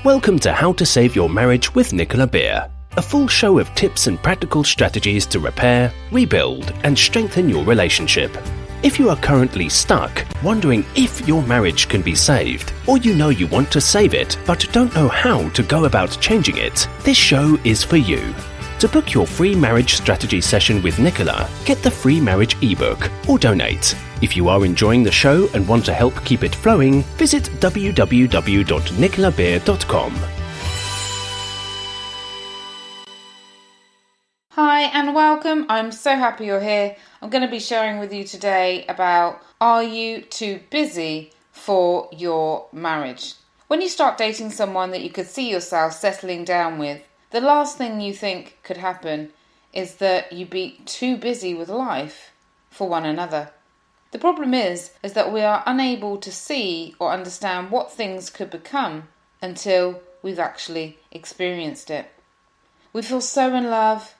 Welcome to How to Save Your Marriage with Nicola Beer, a full show of tips and practical strategies to repair, rebuild, and strengthen your relationship. If you are currently stuck, wondering if your marriage can be saved, or you know you want to save it but don't know how to go about changing it, this show is for you. To book your free marriage strategy session with Nicola, get the free marriage ebook or donate. If you are enjoying the show and want to help keep it flowing, visit www.nicolabeer.com. Hi and welcome. I'm so happy you're here. I'm going to be sharing with you today about, are you too busy for your marriage? When you start dating someone that you could see yourself settling down with, the last thing you think could happen is that you be too busy with life for one another. The problem is that we are unable to see or understand what things could become until we've actually experienced it. We feel so in love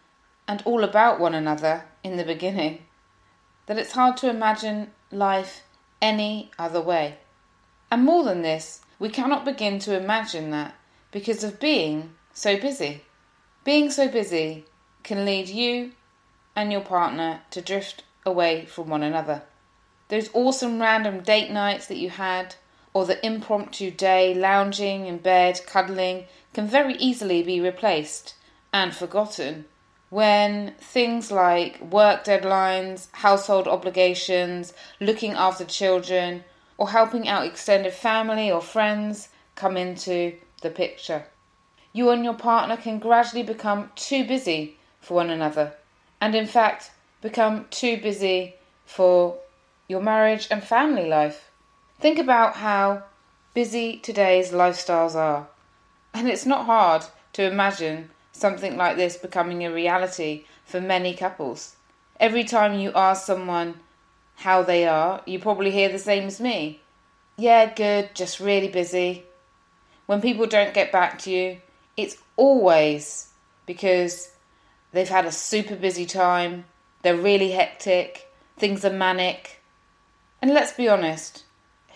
and all about one another in the beginning that it's hard to imagine life any other way. And more than this, we cannot begin to imagine that because of being so busy. Being so busy can lead you and your partner to drift away from one another. Those awesome random date nights that you had, or the impromptu day lounging in bed, cuddling, can very easily be replaced and forgotten when things like work deadlines, household obligations, looking after children, or helping out extended family or friends come into the picture. You and your partner can gradually become too busy for one another, and in fact become too busy for your marriage and family life. Think about how busy today's lifestyles are, and it's not hard to imagine something like this becoming a reality for many couples. Every time you ask someone how they are, you probably hear the same as me. Yeah, good, just really busy. When people don't get back to you, it's always because they've had a super busy time, they're really hectic, things are manic. And let's be honest,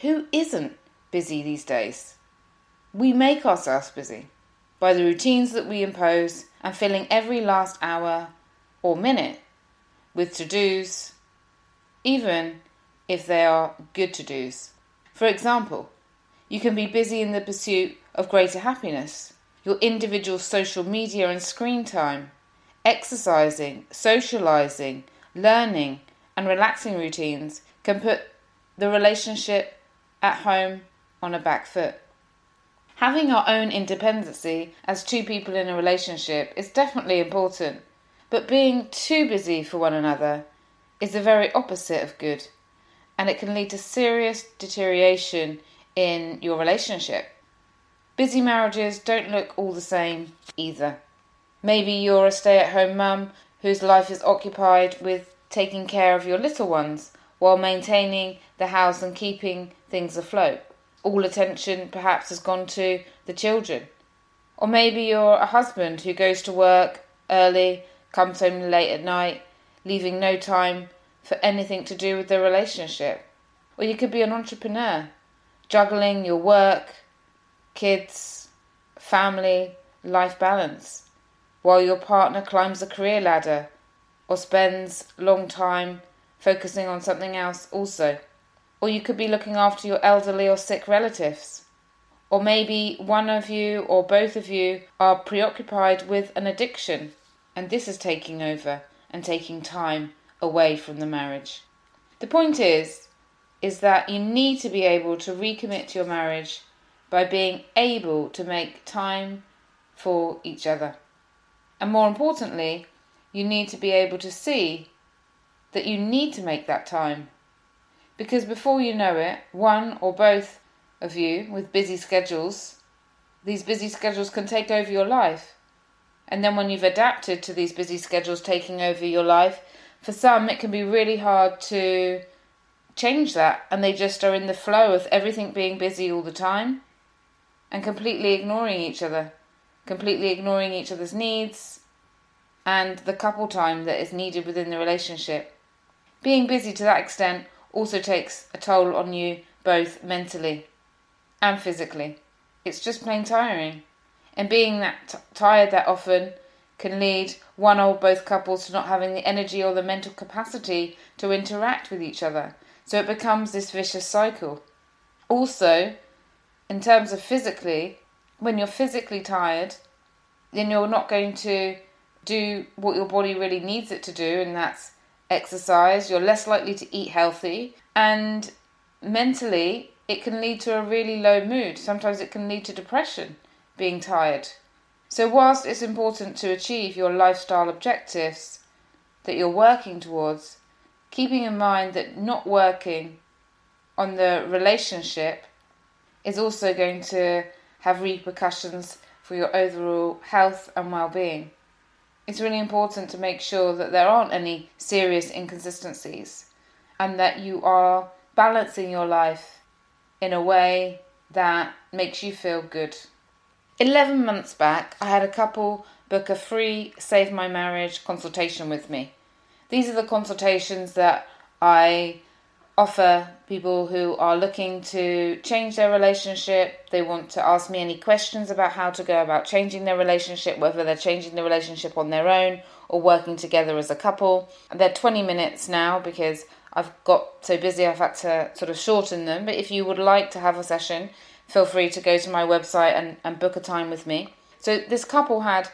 who isn't busy these days? We make ourselves busy by the routines that we impose and filling every last hour or minute with to-dos, even if they are good to-dos. For example, you can be busy in the pursuit of greater happiness, your individual social media and screen time, exercising, socializing, learning, and relaxing routines can put the relationship at home on a back foot. Having our own independency as two people in a relationship is definitely important, but being too busy for one another is the very opposite of good, and it can lead to serious deterioration in your relationship. Busy marriages don't look all the same either. Maybe you're a stay-at-home mum whose life is occupied with taking care of your little ones while maintaining the house and keeping things afloat. All attention perhaps has gone to the children. Or maybe you're a husband who goes to work early, comes home late at night, leaving no time for anything to do with the relationship. Or you could be an entrepreneur, juggling your work, kids, family, life balance, while your partner climbs the career ladder or spends long time focusing on something else also. Or you could be looking after your elderly or sick relatives. Or maybe one of you or both of you are preoccupied with an addiction, and this is taking over and taking time away from the marriage. The point is that you need to be able to recommit to your marriage by being able to make time for each other. And more importantly, you need to be able to see that you need to make that time. Because before you know it, one or both of you with busy schedules, these busy schedules can take over your life. And then when you've adapted to these busy schedules taking over your life, for some it can be really hard to change that, and they just are in the flow of everything being busy all the time and completely ignoring each other, completely ignoring each other's needs and the couple time that is needed within the relationship. Being busy to that extent also takes a toll on you both mentally and physically. It's just plain tiring. And being that tired that often can lead one or both couples to not having the energy or the mental capacity to interact with each other. So it becomes this vicious cycle. Also, in terms of physically, when you're physically tired, then you're not going to do what your body really needs it to do, and that's exercise. You're less likely to eat healthy, and mentally it can lead to a really low mood. Sometimes it can lead to depression, being tired. So whilst it's important to achieve your lifestyle objectives that you're working towards, keeping in mind that not working on the relationship is also going to have repercussions for your overall health and well-being. It's really important to make sure that there aren't any serious inconsistencies and that you are balancing your life in a way that makes you feel good. 11 months back, I had a couple book a free Save My Marriage consultation with me. These are the consultations that I offer people who are looking to change their relationship. They want to ask me any questions about how to go about changing their relationship, whether they're changing the relationship on their own or working together as a couple. They're 20 minutes now because I've got so busy I've had to sort of shorten them. But if you would like to have a session, feel free to go to my website and book a time with me. So this couple had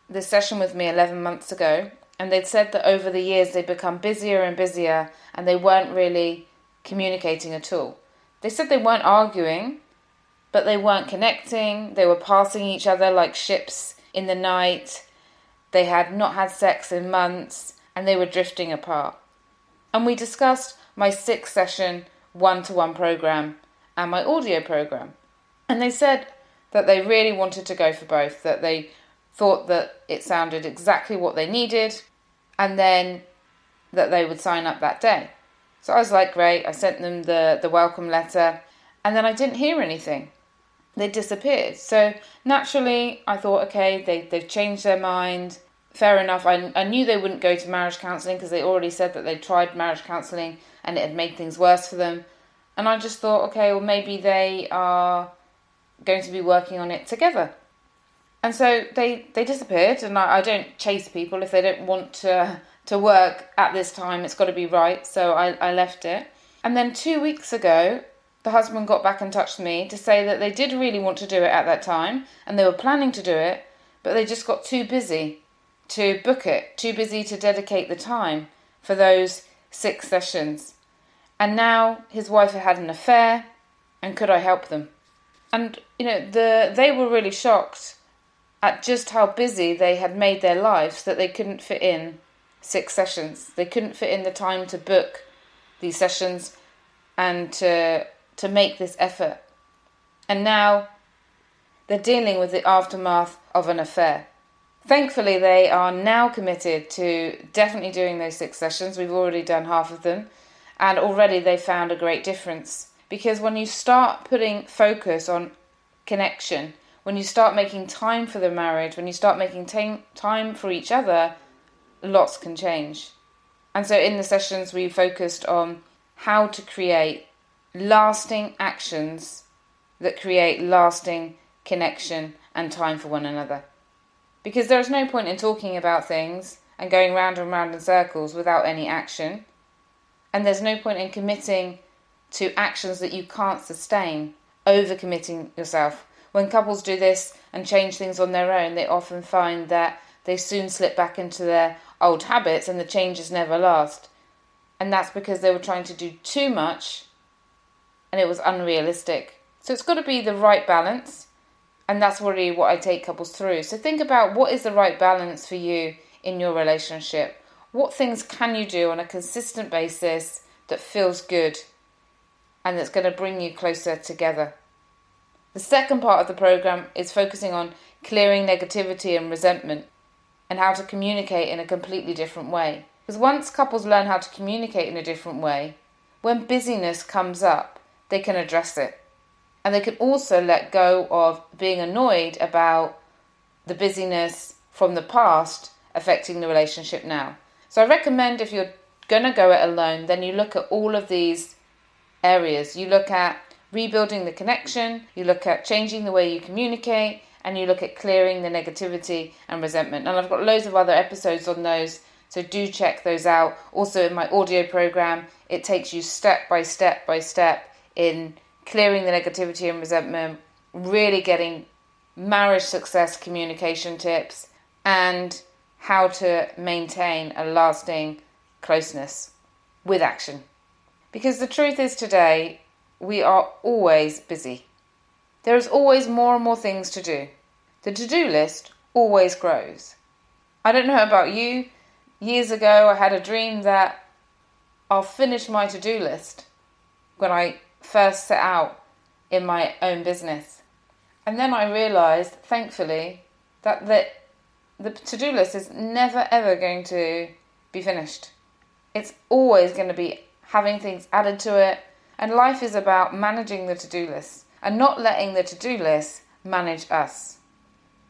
this session with me 11 months ago, and they'd said that over the years they'd become busier and busier and they weren't really communicating at all. They said they weren't arguing, but they weren't connecting. They were passing each other like ships in the night. They had not had sex in months and they were drifting apart. And we discussed my 6-session one-to-one program and my audio program. And they said that they really wanted to go for both, that they thought that it sounded exactly what they needed, and then that they would sign up that day. So I was like, great. I sent them the welcome letter, and then I didn't hear anything. They disappeared. So naturally, I thought, okay, they've changed their mind. Fair enough. I knew they wouldn't go to marriage counselling because they already said that they'd tried marriage counselling and it had made things worse for them. And I just thought, okay, well, maybe they are going to be working on it together. And so they disappeared, and I don't chase people if they don't want to work at this time. It's got to be right, so I left it. And then 2 weeks ago, the husband got back in touch with me to say that they did really want to do it at that time, and they were planning to do it, but they just got too busy to book it, too busy to dedicate the time for those 6 sessions. And now his wife had had an affair, and could I help them? And, they were really shocked at just how busy they had made their lives that they couldn't fit in 6 sessions. They couldn't fit in the time to book these sessions and to make this effort. And now they're dealing with the aftermath of an affair. Thankfully, they are now committed to definitely doing those 6 sessions. We've already done half of them. And already they found a great difference. Because when you start putting focus on connection, when you start making time for the marriage, when you start making time for each other, lots can change. And so in the sessions we focused on how to create lasting actions that create lasting connection and time for one another. Because there is no point in talking about things and going round and round in circles without any action. And there's no point in committing to actions that you can't sustain, overcommitting yourself. When couples do this and change things on their own, they often find that they soon slip back into their old habits and the changes never last. And that's because they were trying to do too much and it was unrealistic. So it's got to be the right balance. And that's really what I take couples through. So think about what is the right balance for you in your relationship. What things can you do on a consistent basis that feels good and that's going to bring you closer together? The second part of the program is focusing on clearing negativity and resentment and how to communicate in a completely different way. Because once couples learn how to communicate in a different way, when busyness comes up, they can address it. And they can also let go of being annoyed about the busyness from the past affecting the relationship now. So I recommend if you're going to go it alone, then you look at all of these areas. You look at rebuilding the connection, you look at changing the way you communicate, and you look at clearing the negativity and resentment. And I've got loads of other episodes on those, so do check those out. Also in my audio program, it takes you step by step by step in clearing the negativity and resentment, really getting marriage success communication tips, and how to maintain a lasting closeness with action. Because the truth is today, we are always busy. There is always more and more things to do. The to-do list always grows. I don't know about you. Years ago, I had a dream that I'll finish my to-do list when I first set out in my own business. And then I realised, thankfully, that the to-do list is never ever going to be finished. It's always going to be having things added to it. And life is about managing the to-do list and not letting the to-do list manage us.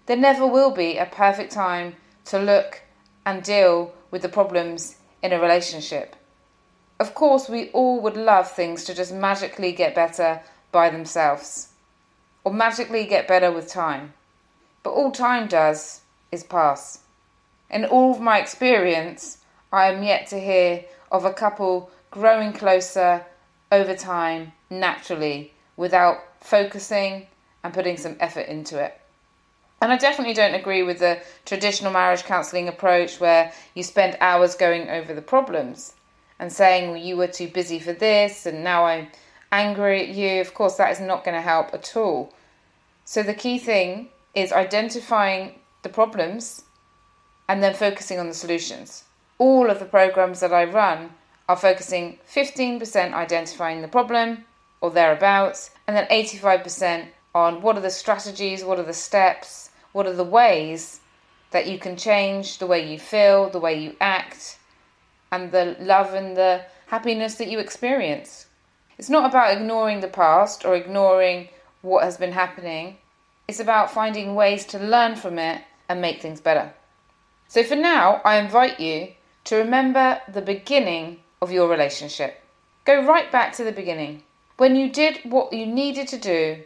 There never will be a perfect time to look and deal with the problems in a relationship. Of course, we all would love things to just magically get better by themselves, or magically get better with time. But all time does is pass. In all of my experience, I am yet to hear of a couple growing closer over time, naturally, without focusing and putting some effort into it. And I definitely don't agree with the traditional marriage counselling approach where you spend hours going over the problems and saying, well, you were too busy for this and now I'm angry at you. Of course, that is not going to help at all. So the key thing is identifying the problems and then focusing on the solutions. All of the programs that I run are focusing 15% identifying the problem or thereabouts, and then 85% on what are the strategies, what are the steps, what are the ways that you can change the way you feel, the way you act, and the love and the happiness that you experience. It's not about ignoring the past or ignoring what has been happening. It's about finding ways to learn from it and make things better. So for now, I invite you to remember the beginning of your relationship. Go right back to the beginning, when you did what you needed to do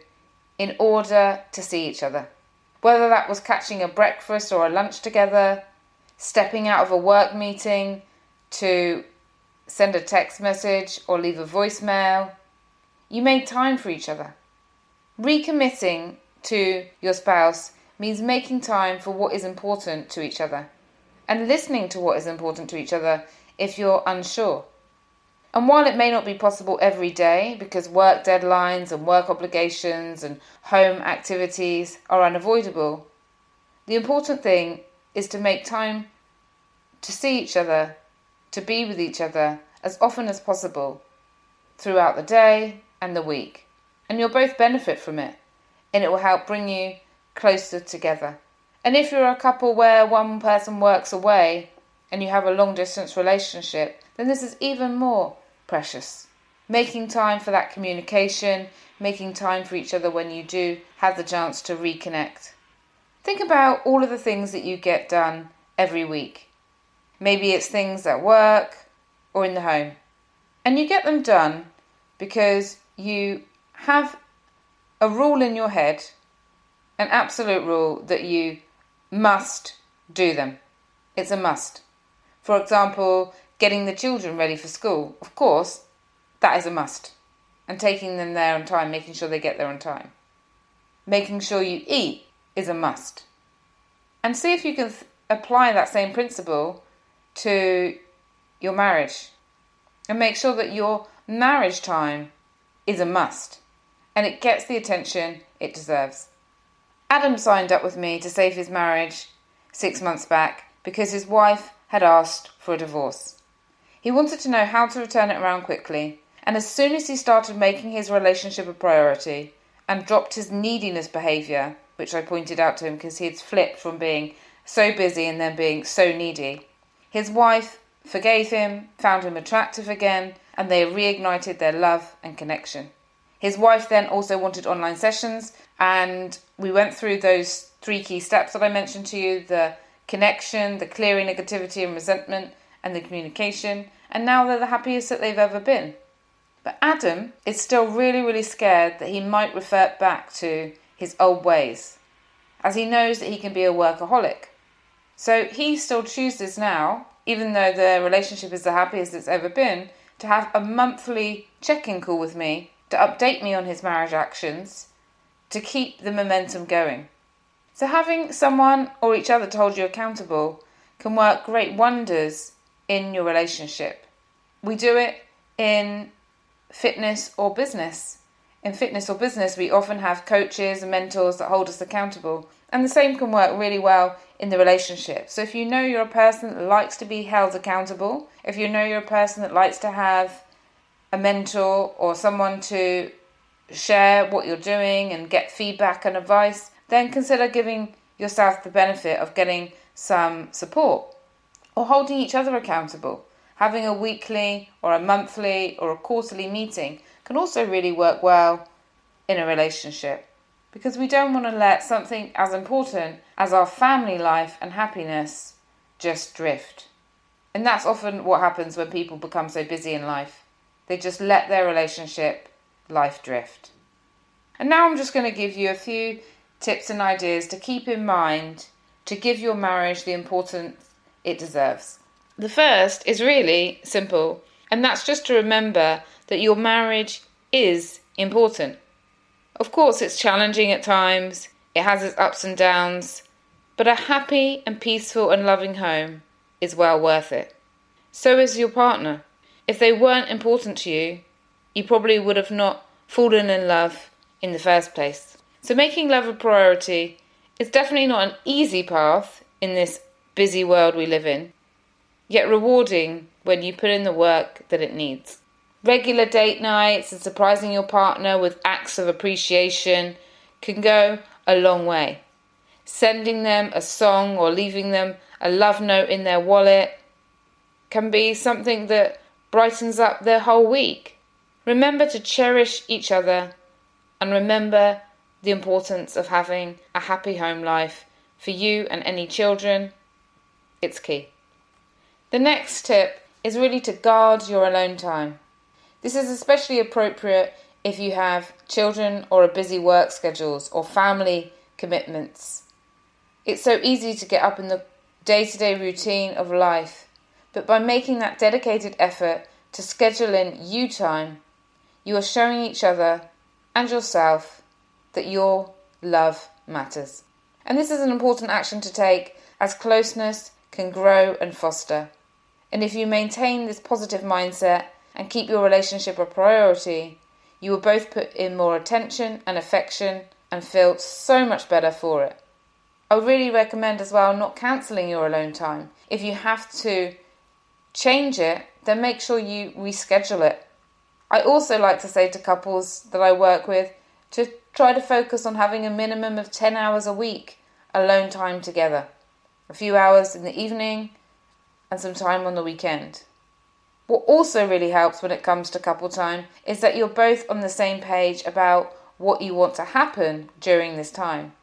in order to see each other. Whether that was catching a breakfast or a lunch together, stepping out of a work meeting to send a text message or leave a voicemail, you made time for each other. Recommitting to your spouse means making time for what is important to each other and listening to what is important to each other if you're unsure. And while it may not be possible every day because work deadlines and work obligations and home activities are unavoidable, the important thing is to make time to see each other, to be with each other as often as possible throughout the day and the week. And you'll both benefit from it, and it will help bring you closer together. And if you're a couple where one person works away and you have a long distance relationship, then this is even more precious. Making time for that communication, making time for each other when you do have the chance to reconnect. Think about all of the things that you get done every week. Maybe it's things at work or in the home. And you get them done because you have a rule in your head, an absolute rule that you must do them. It's a must. For example, getting the children ready for school. Of course, that is a must. And taking them there on time, making sure they get there on time. Making sure you eat is a must. And see if you can apply that same principle to your marriage. And make sure that your marriage time is a must. And it gets the attention it deserves. Adam signed up with me to save his marriage 6 months back because his wife had asked for a divorce. He wanted to know how to return it around quickly, and as soon as he started making his relationship a priority and dropped his neediness behaviour, which I pointed out to him because he had flipped from being so busy and then being so needy, his wife forgave him, found him attractive again, and they reignited their love and connection. His wife then also wanted online sessions, and we went through those 3 key steps that I mentioned to you, the connection, the clearing negativity and resentment, and the communication, and now they're the happiest that they've ever been. But Adam is still really, really scared that he might revert back to his old ways, as he knows that he can be a workaholic. So he still chooses now, even though the relationship is the happiest it's ever been, to have a monthly check-in call with me to update me on his marriage actions to keep the momentum going. So having someone or each other to hold you accountable can work great wonders in your relationship. We do it in fitness or business. In fitness or business, we often have coaches and mentors that hold us accountable. And the same can work really well in the relationship. So if you know you're a person that likes to be held accountable, if you know you're a person that likes to have a mentor or someone to share what you're doing and get feedback and advice, then consider giving yourself the benefit of getting some support or holding each other accountable. Having a weekly or a monthly or a quarterly meeting can also really work well in a relationship, because we don't want to let something as important as our family life and happiness just drift. And that's often what happens when people become so busy in life. They just let their relationship life drift. And now I'm just going to give you a few tips and ideas to keep in mind to give your marriage the importance it deserves. The first is really simple, and that's just to remember that your marriage is important. Of course, it's challenging at times, it has its ups and downs, but a happy and peaceful and loving home is well worth it. So is your partner. If they weren't important to you, you probably would have not fallen in love in the first place. So making love a priority is definitely not an easy path in this busy world we live in, yet rewarding when you put in the work that it needs. Regular date nights and surprising your partner with acts of appreciation can go a long way. Sending them a song or leaving them a love note in their wallet can be something that brightens up their whole week. Remember to cherish each other and remember the importance of having a happy home life for you and any children. It's key. The next tip is really to guard your alone time. This is especially appropriate if you have children or a busy work schedules or family commitments. It's so easy to get up in the day-to-day routine of life, but by making that dedicated effort to schedule in you time, you are showing each other and yourself that your love matters. And this is an important action to take, as closeness can grow and foster. And if you maintain this positive mindset and keep your relationship a priority, you will both put in more attention and affection and feel so much better for it. I really recommend as well not cancelling your alone time. If you have to change it, then make sure you reschedule it. I also like to say to couples that I work with to try to focus on having a minimum of 10 hours a week alone time together. A few hours in the evening and some time on the weekend. What also really helps when it comes to couple time is that you're both on the same page about what you want to happen during this time.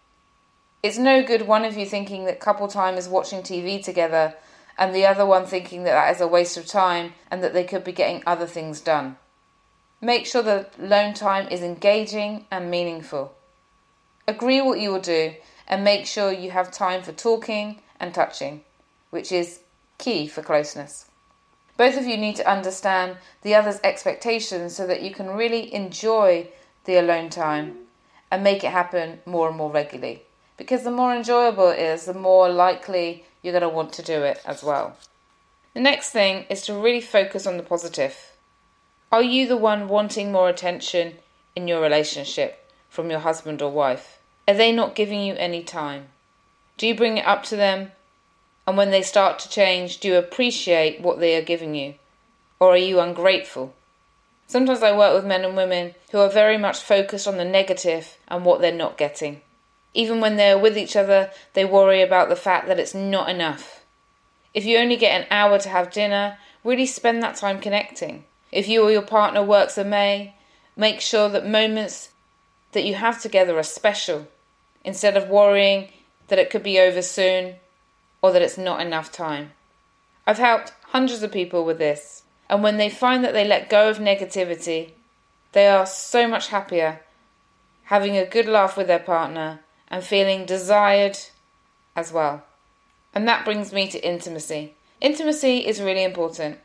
It's no good one of you thinking that couple time is watching TV together and the other one thinking that that is a waste of time and that they could be getting other things done. Make sure that alone time is engaging and meaningful. Agree what you will do and make sure you have time for talking and touching, which is key for closeness. Both of you need to understand the other's expectations so that you can really enjoy the alone time and make it happen more and more regularly. Because the more enjoyable it is, the more likely you're going to want to do it as well. The next thing is to really focus on the positive. Are you the one wanting more attention in your relationship from your husband or wife? Are they not giving you any time? Do you bring it up to them? And when they start to change, do you appreciate what they are giving you? Or are you ungrateful? Sometimes I work with men and women who are very much focused on the negative and what they're not getting. Even when they're with each other, they worry about the fact that it's not enough. If you only get an hour to have dinner, really spend that time connecting. If you or your partner works a May, make sure that moments that you have together are special, instead of worrying that it could be over soon or that it's not enough time. I've helped hundreds of people with this, And when they find that they let go of negativity, they are so much happier, having a good laugh with their partner and feeling desired as well. And that brings me to intimacy. Intimacy is really important.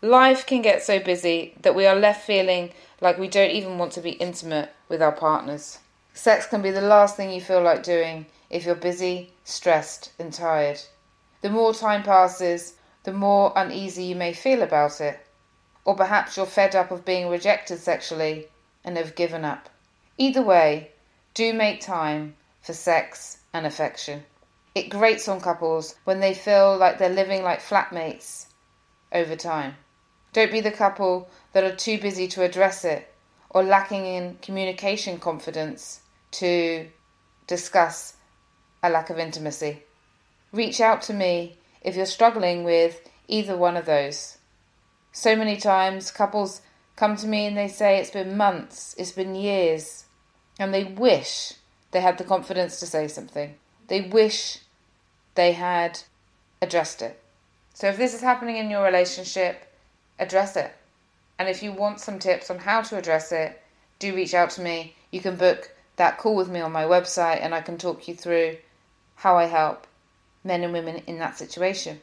Life can get so busy that we are left feeling like we don't even want to be intimate with our partners. Sex can be the last thing you feel like doing if you're busy, stressed and tired. The more time passes, the more uneasy you may feel about it. Or perhaps you're fed up of being rejected sexually and have given up. Either way, do make time for sex and affection. It grates on couples when they feel like they're living like flatmates over time. Don't be the couple that are too busy to address it or lacking in communication confidence to discuss a lack of intimacy. Reach out to me if you're struggling with either one of those. So many times couples come to me and they say it's been months, it's been years, and they wish they had the confidence to say something. They wish they had addressed it. So if this is happening in your relationship, address it. And if you want some tips on how to address it, do reach out to me. You can book that call with me on my website and I can talk you through how I help men and women in that situation.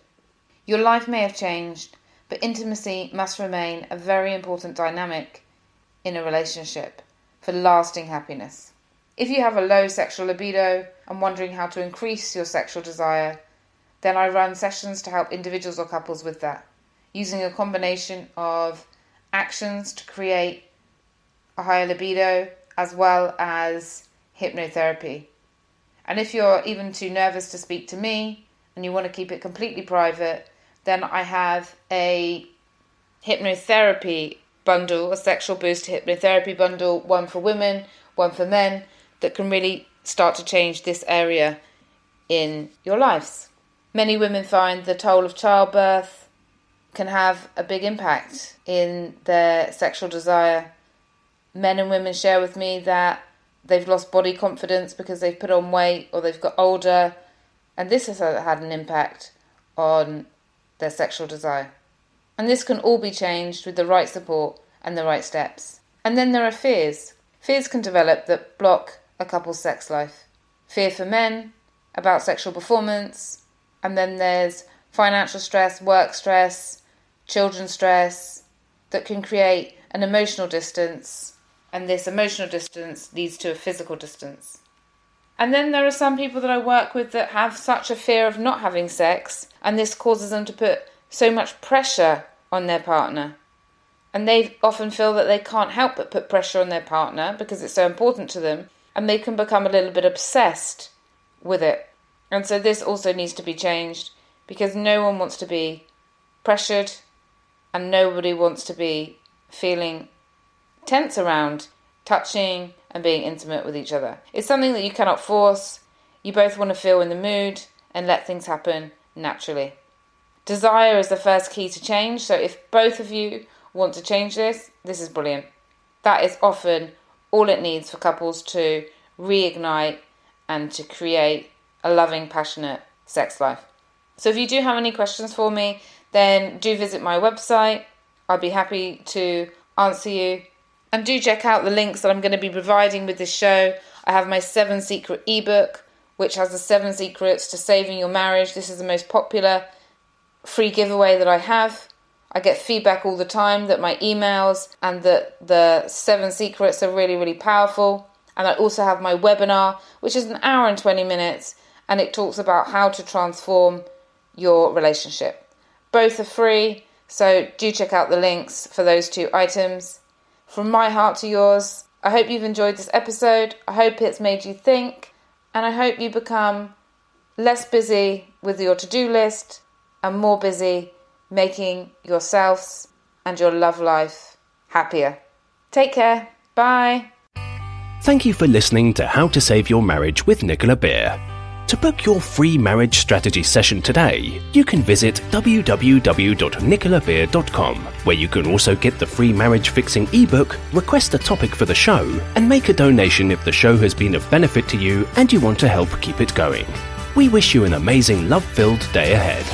Your life may have changed, but intimacy must remain a very important dynamic in a relationship for lasting happiness. If you have a low sexual libido and wondering how to increase your sexual desire, then I run sessions to help individuals or couples with that, using a combination of actions to create a higher libido as well as hypnotherapy. And if you're even too nervous to speak to me and you want to keep it completely private, then I have a hypnotherapy bundle, a sexual boost hypnotherapy bundle, one for women, one for men, that can really start to change this area in your lives. Many women find the toll of childbirth can have a big impact in their sexual desire. Men and women share with me that they've lost body confidence because they've put on weight or they've got older, and this has had an impact on their sexual desire. And this can all be changed with the right support and the right steps. And then there are fears. Fears can develop that block a couple's sex life. Fear for men about sexual performance, and then there's financial stress, work stress, children stress that can create an emotional distance, and this emotional distance leads to a physical distance. And then there are some people that I work with that have such a fear of not having sex, and this causes them to put so much pressure on their partner. And they often feel that they can't help but put pressure on their partner because it's so important to them, and they can become a little bit obsessed with it. And so this also needs to be changed because no one wants to be pressured and nobody wants to be feeling tense around touching and being intimate with each other. It's something that you cannot force. You both want to feel in the mood and let things happen naturally. Desire is the first key to change, so if both of you want to change this, this is brilliant. That is often all it needs for couples to reignite and to create a loving, passionate sex life. So if you do have any questions for me, then do visit my website. I'll be happy to answer you. And do check out the links that I'm going to be providing with this show. I have my 7 secret ebook, which has the 7 secrets to saving your marriage. This is the most popular free giveaway that I have. I get feedback all the time that my emails and that the 7 secrets are really, really powerful. And I also have my webinar, which is 1 hour and 20 minutes, and it talks about how to transform your relationship. Both are free, so do check out the links for those 2 items. From my heart to yours, I hope you've enjoyed this episode. I hope it's made you think, and I hope you become less busy with your to-do list and more busy making yourselves and your love life happier. Take care. Bye. Thank you for listening to How to Save Your Marriage with Nicola Beer. To book your free marriage strategy session today, you can visit www.nicolabeer.com, where you can also get the free marriage fixing ebook, request a topic for the show, and make a donation if the show has been of benefit to you and you want to help keep it going. We wish you an amazing love-filled day ahead.